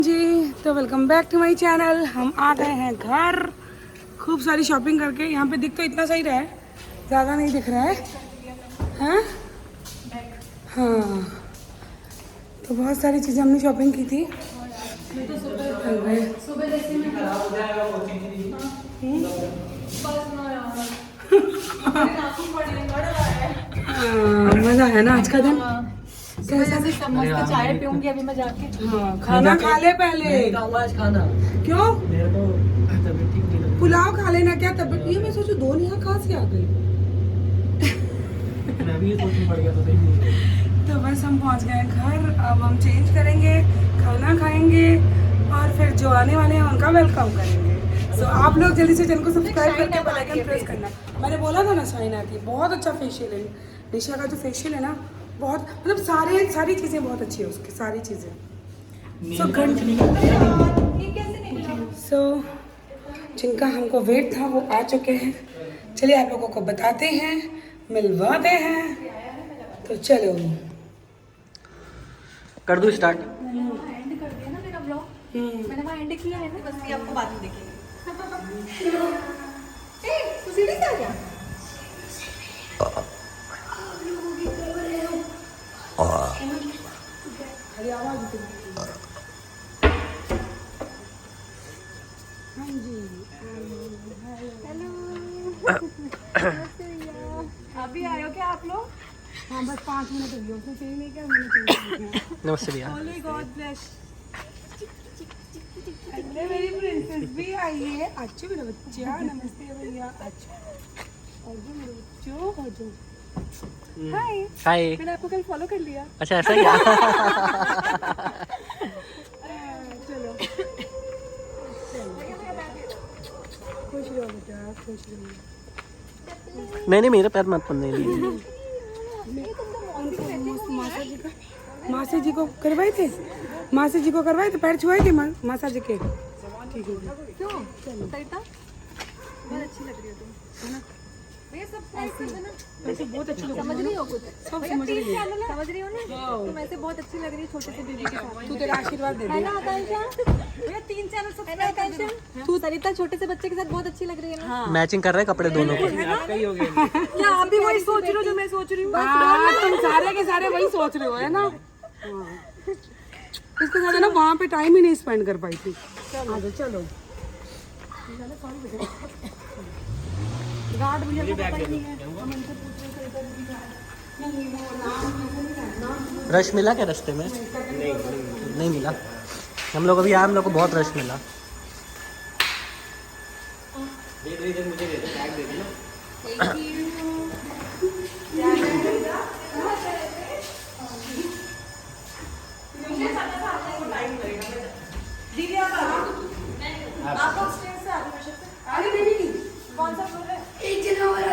जी तो welcome back to my channel. हम आ गए हैं घर, खूब सारी शॉपिंग करके। यहाँ पे दिख तो इतना सही रहा है, ज़्यादा नहीं दिख रहा है। हाँ हाँ, तो बहुत सारी चीज़ें हमने शॉपिंग की थी। मज़ा है ना आज का दिन। कैसा मस्त चाय पीऊंगी अभी मैं जाके। हाँ, खाना खा ले पहले। आज खाना क्यों? मेरे को तबीयत ठीक नहीं लग पुलाव खा लेना। क्या तबीयत? ये मैं सोचू दो यहाँ खांसी आ गई। मैं भी ये सोचने पड़ गया था सही नहीं। तो बस हम पहुँच गए घर। अब हम चेंज करेंगे, खाना खाएंगे और फिर जो आने वाले हैं उनका वेलकम करेंगे। सो आप लोग जल्दी से चैनल को सब्सक्राइब करके बेल आइकन प्रेस करना। मैंने बोला था ना शाइन आती है। बहुत अच्छा फेशियल है निशा का। जो फेशियल है ना बहुत, मतलब सारी चीज़ें बहुत अच्छी है उसकी, सारी चीज़ें। सो जिनका हमको वेट था वो आ चुके हैं। चलिए आप लोगों को बताते हैं, मिलवाते हैं। तो चलो कर दूं स्टार्ट। एंड कर दिया ना मेरा ब्लॉग। मैंने वहाँ एंड किया है ना, बस ये आपको बाद में देखेंगे। तू सीढ़ी से आ गया? अभी आए हो क्या आप लोग? हाँ बस 5 मिनट हो गए। उसने चाहिए नहीं क्या, मैंने नमस्ते भैया। God bless. अरे मेरी प्रिंसेस भी आई है। अच्छे मेरे बच्चा, नमस्ते भैया। अच्छा और जो मेरे बच्चों हो जो। हाय हाय। मैंने आपको कल फॉलो कर लिया। अच्छा ऐसा क्या? चलो खुश रहो बेटा, खुश रहो। नहीं मेरे पैर मत पड़ने दीजिए। मासी जी को करवाए थे, मासी जी को करवाए थे, पैर छुआए थे मासा जी के। ठीक है क्यों? सरिता बहुत अच्छी लग रही हो तुम, है ना? भैया सब्सक्राइब कर देना। वैसे बहुत अच्छी लोग समझ रही हो कुछ? सब भैया समझ रही 3 है। चैनल है, समझ रही हो ना? तुम ऐसे बहुत अच्छी लग रही है छोटे से बेबी के साथ। तू तेरा आशीर्वाद दे है दे। ना आकांक्षा? भैया 3 चैनल सब्सक्राइब कर देना। तू सरिता छोटे से बच्चे के साथ बहुत अच्छी लग रही है ना? मैचिंग कर रहे हैं कपड़े दोनों को। क्या आप भी वही सोच रहे हो जो मैं सोच रही हूँ? हाँ, तुम सारे के सारे वही सोच रहे हो, है ना? हाँ। इसके साथ है ना वहाँ पे टाइम ही नहीं स्पेंड कर पाई थी। चलो गार्ड भैया को पता ही नहीं है। हम इनसे पूछ रहे थे नहीं वो नाम रश मिला क्या रास्ते में? नहीं मिला। हम लोग अभी आए, हम लोग को बहुत रश मिला।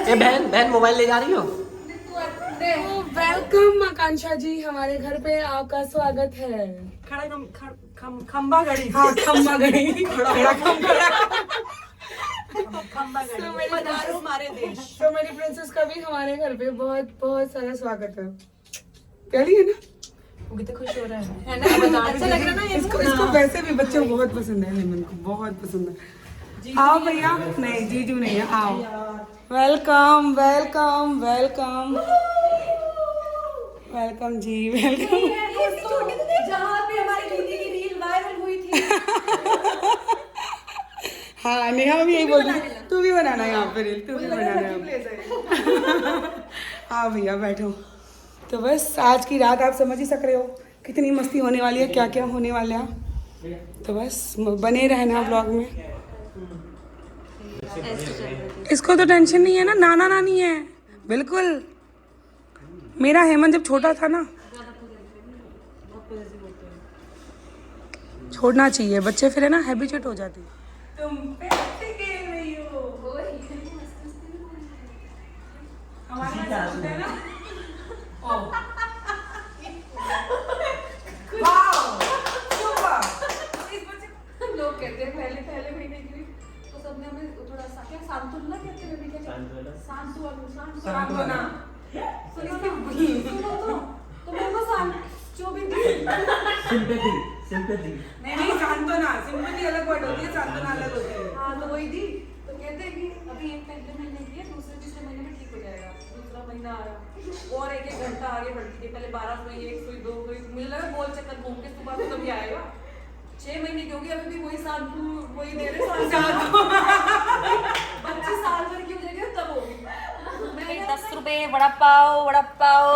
ए बहन मोबाइल ले जा रही हो? वेलकम आकांक्षा जी, हमारे घर पे आपका स्वागत है। खंबा गड़ी। हाँ खम्बा गई। हमारे देश। तो मेरी प्रिंसेस का भी हमारे घर पे बहुत बहुत सारा स्वागत है। कह रही है ना? वो कितने खुश हो रहा है ना? अच्छा लग रहा है ना ये? इसको वैसे भी बच्चों को बहुत पसंद है, हेमंत को बहुत पसंद है। आओ भैया। नहीं जीजू नहीं है, आओ। वेलकम वेलकम वेलकम वेलकम जी, वेलकम। जहाँ पे हमारी दीदी की रील वायरल हुई थी। हाँ नेहा भी यही बोल रही है, तू भी बनाना यहाँ पे रील, तू भी बनाना। हाँ भैया बैठो। तो बस आज की रात आप समझ ही सक रहे हो कितनी मस्ती होने वाली है, क्या क्या होने वाला है। तो बस बने रहना ब्लॉग में। इसको तो टेंशन नहीं है ना, नाना नानी है बिल्कुल। मेरा हेमंत जब छोटा था ना, छोड़ना चाहिए, बच्चे फिर है ना हैबिचुएट हो जाते हैं। तुम पैसे खेल रही हो। हमारे पास होता है ना। लोग कहते हैं पहले महीने के लिए तो सबने हमें थोड़ा सा क्या सांत्वना कहते हैं, बेबी क्या सांत्वना सुनो तो मेरे को जो भी सिंपैथी सिंपैथी। नहीं सांत्वना, सिंपैथी अलग वर्ड होती है, सांत्वना अलग होती है। हाँ तो वही दी, तो कहते हैं कि अभी एक पहले महीने की है, दूसरे तीसरे महीने में ठीक हो जाएगा। दूसरा महीना आया और एक घंटा आगे बढ़ती थी, पहले 12 सुई, 1 सुई, 2 सुई, मुझे लगा गोल चक्कर घूम के सुबह तो कभी आएगा। 6 महीने की होगी, अभी भी वही सांतु वही दे रहे 25 साल भर की हो जाएगी तब होगी। 10 रुपए वड़ा पाव।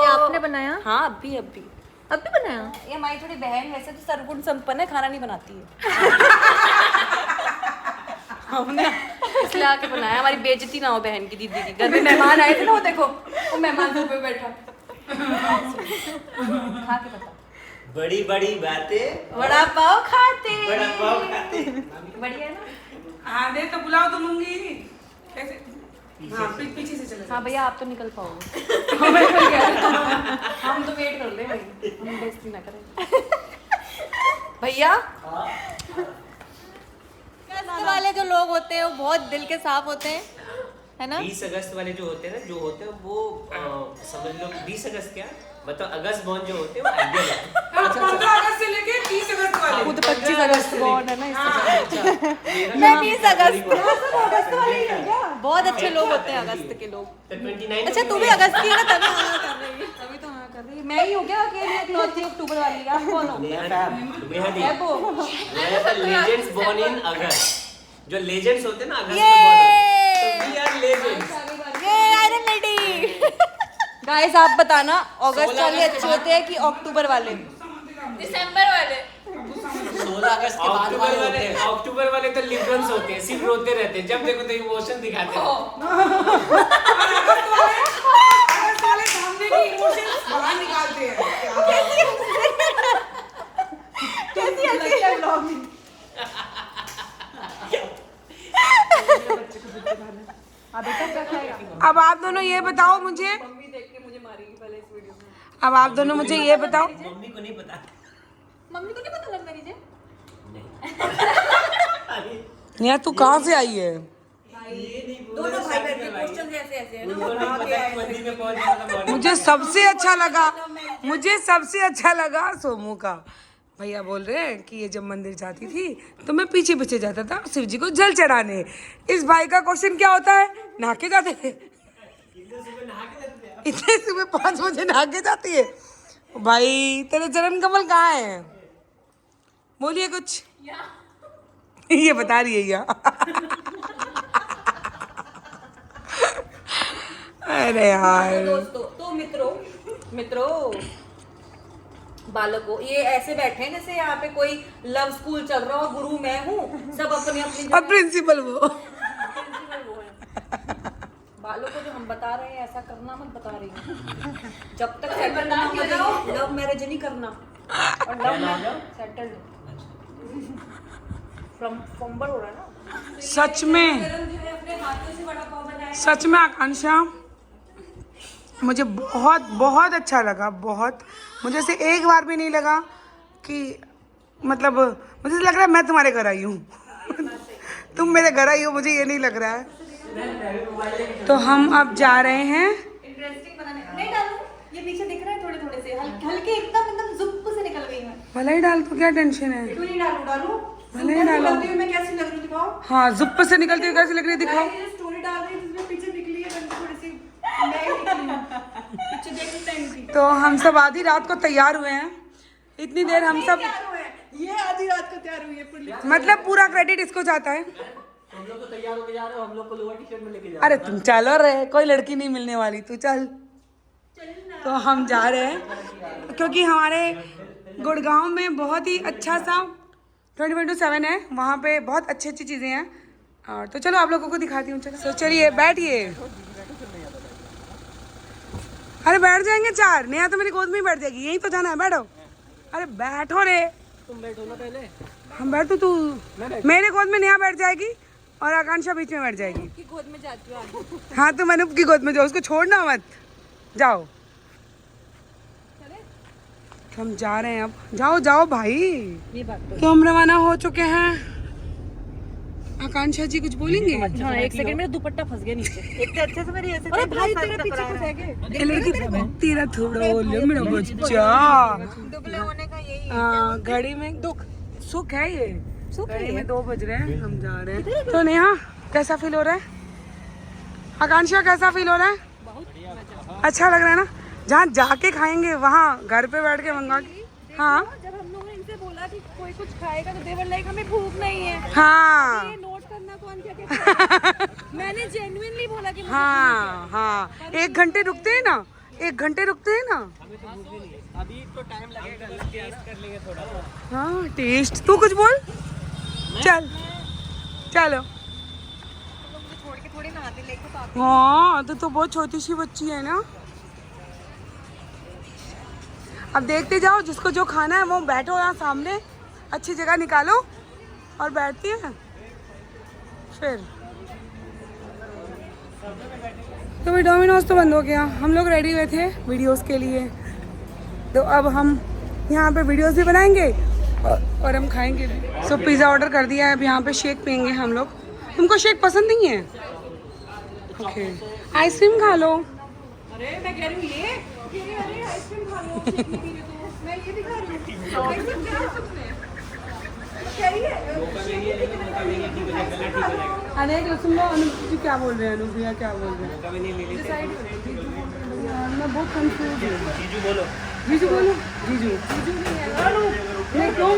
ये आपने बनाया? हाँ अभी अब भी बनाया? ये हमारी थोड़ी बहन वैसे तो सर्वगुण संपन्न है, खाना नहीं बनाती है। हमने इसलिए आके बनाया, हमारी बेइज्जती ना हो बहन की, दीदी की। घर में मेहमान आए थे ना, वो देखो वो मेहमान घर पे बैठा। खा के बता। बड़ी बड़ी बातें वड़ा पाव खाते। बड़ा पाव खाते। बढ़िया है ना? हाँ दे तो बुलाओ तो लूंगी कैसे? हाँ पीछे से चले। हाँ भैया आप तो निकल पाओगे। हम तो वेट कर ले भाई, हम बेइज्जती ना करें। भैया अगस्त वाले जो लोग होते हैं वो बहुत दिल के साफ होते हैं, है ना? 20 अगस्त वाले जो होते हैं ना, वो समझ लो 20 अगस्त क्या मतलब अगस्त बॉर्न जो होते हैं वो आइडियल है। 15 अगस्त से लेके 30 अगस्त वाले। खुद 25 अगस्त बॉर्न है ना, मैं 20 अगस्त बहुत अच्छे लोग होते हैं अगस्त के लोग। तो 29 अच्छा तू भी अगस्त की है ना, तभी हाँ कर रही है। तभी तो हाँ कर रही है। मैं ही हो गया अकेले इकलौती अक्टूबर वाली। आप कौन हो? है वो। लेजेंड्स बोर्न इन अगस्त। जो लेजेंड्स होते हैं ना अगस्त में born होते हैं। तो वी आर लेजेंड्स। ये आयरन लेडी। गाइस आप बताना अगस्त वाले अच्छे होते हैं कि अक्टूबर वाले? दिसंबर वाले। 16 अगस्त के बाद वाले होते हैं। अक्टूबर वाले तो लिबरल्स होते हैं, सिर्फ रोते रहते हैं, जब देखो तो इमोशन दिखाते हैं। अगस्त वाले सामने की इमोशंस बाहर निकालते हैं। कैसी हंसी है ब्लॉग में? अब आप दोनों ये बताओ मुझे, मम्मी देख के मुझे मारेगी पहले इस वीडियो में। अब आप दोनों मुझे ये बताओ, मम्मी को नहीं पता। मम्मी को नहीं पता लगता नीचे? नेहा तू कहाँ से आई है? दोनों भाई बहन के क्वेश्चन ऐसे ऐसे है ना, वो उनको नहीं नहा के पता आए कि थे। मंदिर में पहुंच जाना था। मुझे सबसे अच्छा लगा सोमू का। भैया बोल रहे हैं कि ये जब मंदिर जाती थी तो मैं पीछे पीछे जाता था शिव जी को जल चढ़ाने। इस भाई का क्वेश्चन क्या होता है? नहा के जाते थे। इतने सुबह 5 बजे नहा के जाती है। भाई तेरे चरण कमल कहाँ है? बोलिए कुछ। ये बता रही है या अरे यार दोस्तों तो मित्रों बालकों, ये ऐसे बैठे हैं जैसे यहाँ पे कोई लव स्कूल चल रहा हो, गुरु मैं हूँ, सब अपनी अपनी अब प्रिंसिपल वो प्रिंसिपल वो है। बालों को जो हम बता रहे हैं ऐसा करना मत बता रही हूँ। जब तक सेटल ना हो जाए लव मैरिज नहीं करना, और लव मैरिज सेटल्ड फंबल हो रहा है ना। सच में अपने हाथों से वड़ा पाव बनाए। सच में आकांक्षा मुझे बहुत बहुत अच्छा लगा। बहुत मुझे से एक बार भी नहीं लगा कि मतलब मुझे लग रहा है मैं तुम्हारे घर आई हूँ तुम मेरे घर आई हो, मुझे ये नहीं लग रहा है। तो हम अब जा रहे हैं। इंटरेस्टिंग बनाने नहीं डालूं, ये पीछे दिख रहा है थोड़े थोड़े से हल्के एकदम जुप से निकल गई है। भले ही डाल तो क्या टेंशन है? क्यों नहीं डालूं? भले ही डालो। निकलती हुई मैं कैसी लग रही हूँ दिखाओ। हाँ जुप से निकलती हुई कैसी लग रही है दिखाओ। मैं ये स्टोरी डाल रही हूँ जिसमें पीछे निकली है थोड़ी सी, मैं ही निकली हूँ पीछे देखने टाइम की। तो हम सब आधी रात को तैयार हुए हैं। इतनी देर हम सब ये आधी रात को तैयार हुई है पूरी। मतलब पूरा क्रेडिट इसको जाता है। हम लोग तो तैयार होके जा रहे हो, हम लोग को लोअर टी शर्ट में लेके जा अरे तुम चलो रे, कोई लड़की नहीं मिलने वाली, तू चल। तो हम जा रहे हैं क्योंकि हमारे गुड़गांव में बहुत ही अच्छा सा 24/7 है, वहाँ पे बहुत अच्छी अच्छी चीज़ें हैं। और तो चलो आप लोगों को दिखाती हूँ। चलो तो चलिए बैठिए। अरे बैठ जाएंगे 4, नेहा तो मेरी गोद में ही बैठ जाएगी, यहीं तो जाना है, बैठो। अरे बैठो रे, तुम बैठो ना पहले। हम बैठो, तू मेरे गोद में नेहा बैठ जाएगी और आकांक्षा बीच में बैठ जाएगी। की गोद में जाती हूँ। हाँ तो मैंने की गोद में जाओ, उसको छोड़ना मत, जाओ। हम जा रहे हैं अब, जाओ जाओ भाई। ये बात तो हम रवाना हो चुके हैं। आकांक्षा जी कुछ बोलेंगे? हाँ, एक सेकंड मेरा दुपट्टा फंस गया नीचे। इतने अच्छे से मेरी ऐसे अरे भाई तेरे पीछे फंस गए। ये लड़की तेरा थोड़ा बोलो मेरा बच्चा। दुबले होने का यही हाँ, घड़ी में दुख। सुख है ये। सुख है घड़ी ये। में 2 बज रहे हैं, हम जा रहे हैं। तो नेहा कैसा फील हो रहा है? आकांक्षा कैसा फील हो रहा है? अच्छा लग रहा है ना? जहाँ जाके खाएंगे वहाँ घर पे बैठ के मंगा के। हाँ जब हम लोगों ने इनसे बोला कि कोई कुछ खाएगा तो देवर लाइक हमें भूख नहीं है। हाँ ये नोट करना कौन क्या कहता है। मैंने जेन्युइनली बोला कि मुझे हाँ हाँ 1 घंटे रुकते हैं ना, 1 घंटे रुकते हैं ना। अभी तो टाइम लगेगा, टेस्ट कर लेंगे थोड़ा। हाँ टेस्ट, तू कुछ बोल। चल चलो। मुझे छोड़ के थोड़ी नहाते लेके तो आते। हाँ तो बहुत छोटी सी बच्ची है ना। अब देखते जाओ, जिसको जो खाना है वो बैठो यहाँ सामने, अच्छी जगह निकालो और बैठती है। फिर तो भाई डोमिनोज तो बंद हो गया, हम लोग रेडी हुए थे वीडियोस के लिए, तो अब हम यहाँ पे वीडियोस भी बनाएंगे और हम खाएंगे भी। सो पिज़्ज़ा ऑर्डर कर दिया है, अब यहाँ पे शेक पियेंगे हम लोग। तुमको शेक पसंद नहीं है? ओके आइसक्रीम खा लो। अरे मैं कह रही हूँ ये अरे आइसक्रीम खा लो। मैं ये भी खा रही हूँ। आइसक्रीम क्या है उसमें? कह रही है अरे सुन लो, अनूप जी क्या बोल रहे हैं, अनूप भैया क्या बोल रहे हैं? मैं बहुत कंफ्यूज हूँ। जीजू बोलो। जीजू बोलो। जीजू अनूप नहीं क्यों?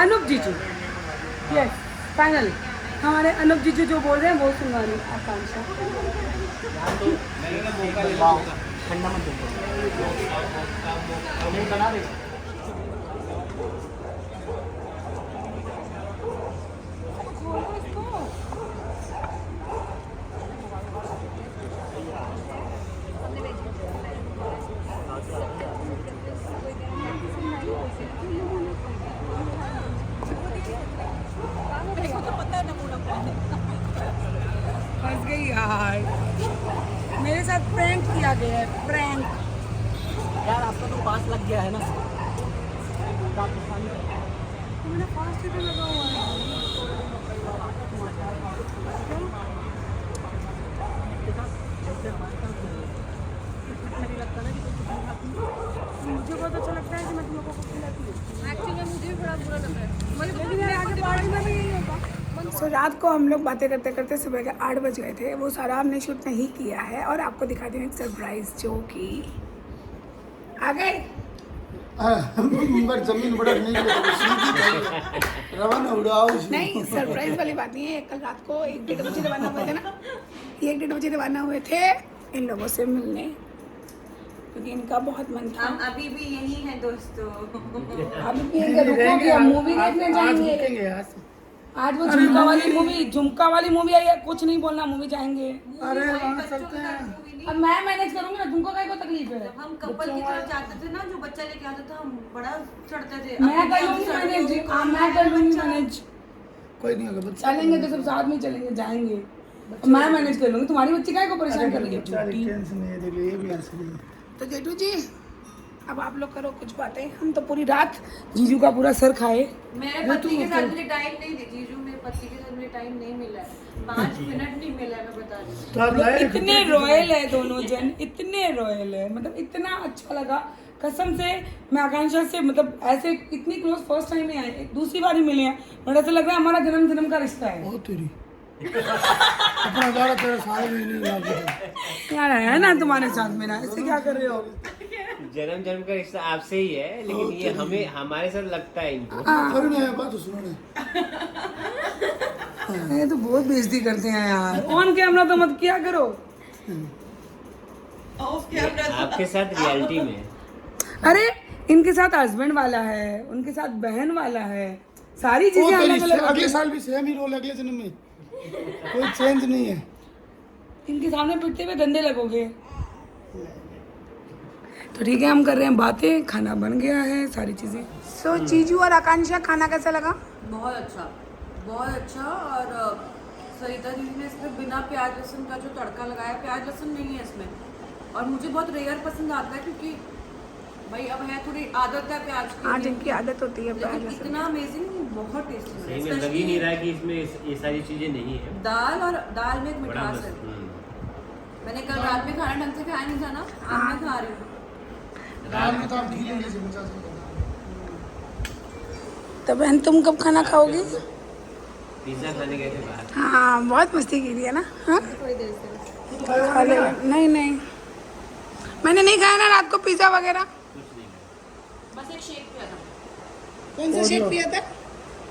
अनूप जीजू यस फाइनली हमारे अनूप जीजू जो बोल रहे हैं वो सुनवा रही आकांक्षा। ठंडा मत बना दे। फंस गई यार, मेरे साथ प्रैंक किया गया है, प्रैंक। यार आपका तो पास लग गया है ना। मेरा पास कितने लगा हुआ है? मुझे बहुत अच्छा लगता है कि मैं तुम लोगों को खिलाती हूँ। एक्चुअली मुझे भी बड़ा बुरा लग रहा है। लेकिन यार आगे पार्टी में भी यही होगा। सो रात को हम लोग बातें करते करते सुबह के 8 बज गए थे। वो सारा हमने शूट नहीं किया है और आपको दिखा दें एक सरप्राइज जो कि आ गए। जमीन बड़ा नहीं रवाना उड़ाओ। नहीं सरप्राइज वाली बात नहीं है। कल रात को 1-1:30 बजे रवाना हुए थे ना, 1-1:30 बजे रवाना हुए थे इन लोगों से मिलने, क्योंकि इनका बहुत मन था। हम अभी भी यही हैं दोस्तों। अभी भी इनका रुकोगे, हम मूवी देखने जाएंगे। आज वो झुमका वाली मूवी आई है, कुछ नहीं बोलना, मूवी जाएंगे। अरे वहाँ चलते हैं। अब मैं मैनेज करूंगी ना, तुमको क्या तकलीफ है? हम कपल की तरफ जाते थे ना, जो बच्चा लेके आता था हम बड़ा चढ़ते थे। मैं कर लूंगी मैनेज, मैं कर लूंगी मैनेज। कोई नहीं होगा बच्चा चलेंगे तो सब साथ में चलेंगे, जाएंगे। मैं मैनेज कर लूंगी, तुम्हारी बच्ची काय को परेशान कर रही है? झूठी। टेंशन नहीं है, देख लो ये भी हंस रही है। तो जेठू जी अब आप लोग करो कुछ बातें, हम तो पूरी रात जीजू का पूरा सर खाए। मेरे पति के साथ मुझे टाइम नहीं दी जीजू, मेरे पति के साथ मुझे टाइम नहीं मिला है, 5 मिनट नहीं मिला है, मैं बता रही हूँ। तो आप लाए इतने रॉयल है दोनों जन, इतने रॉयल है, मतलब इतना अच्छा लगा कसम से। मैं आकांक्षा से मतलब ऐसे इतनी क्लोज फर्स्ट टाइम में आए, दूसरी बार ही मिले हैं, बट ऐसा लग रहा है हमारा जन्म का रिश्ता है। ओ तेरी अपना 12-13 साल भी नहीं लगा यार है ना तुम्हारे साथ मेरा, इससे क्या कर रहे हो? जन्म का रिश्ता आपसे ही है, लेकिन ये हमें हमारे साथ लगता है इनको। अरे नहीं बात तो सुनो ना। ये तो बहुत बेइज्जती करते हैं यार, ऑन कैमरा तो मत किया करो। आपके साथ रियलिटी में। अरे इनके साथ हस्बैंड वाला है, उनके साथ बहन वाला है, सारी ओ चीजें तेरी अलग अलग। अगले साल भी सेम ही रोल, अगले जन्म में कोई चेंज नहीं है। इनके सामने पिटते हुए गंदे लगोगे। तो ठीक है, हम कर रहे हैं बातें, खाना बन गया है, सारी चीजें। सो जीजू और आकांक्षा, खाना कैसा लगा? बहुत अच्छा, बहुत अच्छा। और सरिता दीदी ने इसमें बिना प्याज लहसुन का जो तड़का लगाया, प्याज लहसुन नहीं है इसमें, और मुझे बहुत रेयर पसंद आता है, क्योंकि भाई अब है थोड़ी आदत है प्याज की। हाँ जिनकी आदत होती है प्याज लेकिन लहसुन। इतना अमेजिंग, बहुत टेस्टी सही में लग ही नहीं रहा है कि इसमें ये सारी चीजें नहीं है। दाल में एक बड़ा मिठास मस्त। है। मैंने कल रात में खाना ढंग से खाया नहीं था ना, आज मैं खा रही हूँ। दाल में तो आप घी लेंगे से बचा तो बहन तुम कब खाना खाओगी? पिज्जा खाने गए थे बाहर। हाँ बहुत मस्ती की थी है ना। हाँ थोड़ी देर से खा ले। नहीं नहीं मैंने नहीं खाया ना रात को पिज्ज़ा वगैरह। बस एक शेक पिया था। कौन सा शेक पिया था?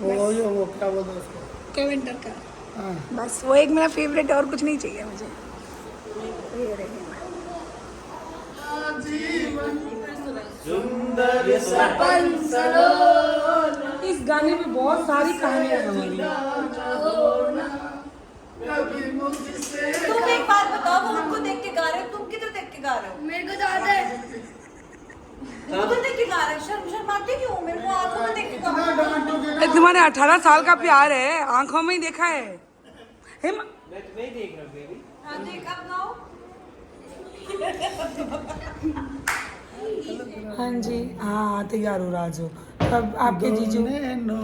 वो क्या बोलते हैं उसको? कैवेंटर का। हाँ बस वो एक मेरा फेवरेट है और कुछ नहीं चाहिए मुझे। ये रही। इस गाने में बहुत सारी कहानियां हैं हमारी। तुम एक बात बताओ, वो उनको देख के गा रहे हो, तुम किधर देख के गा रहे हो? मेरे को याद है उधर देख के गा रहे हो, शर्माते क्यों? मेरे को आंखों में देख के गा। ये तुम्हारे 18 साल का प्यार है, आंखों में ही देखा है। मैं तुम्हें ही देख रहा हूँ बेबी। हाँ देख, अब गाओ। हाँ जी हाँ तैयार हो राजू। अब आपके जीजू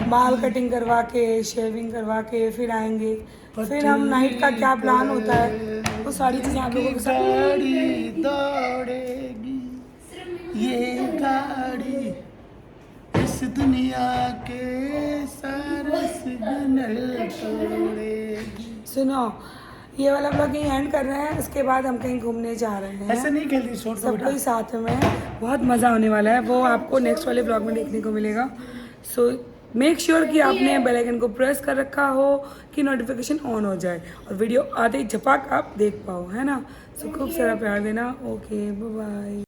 बाल कटिंग करवा के शेविंग करवा के फिर आएंगे। फिर हम नाइट का क्या प्लान होता है वो सारी चीज़ें आप लोगों के साथ। गाड़ी दौड़ेगी ये गाड़ी इस दुनिया के सारे सिग्नल तोड़ेगी। सुनो ये वाला ब्लॉग यहीं एंड कर रहे हैं, उसके बाद हम कहीं घूमने जा रहे हैं। ऐसे नहीं खेलती शॉर्ट सब कोई साथ में, बहुत मज़ा होने वाला है, वो आपको नेक्स्ट वाले ब्लॉग में देखने को मिलेगा। सो मेक श्योर कि आपने बेल आइकन को प्रेस कर रखा हो कि नोटिफिकेशन ऑन हो जाए और वीडियो आते ही झपक आप देख पाओ, है ना। सो खूब सारा प्यार देना। Okay bye bye.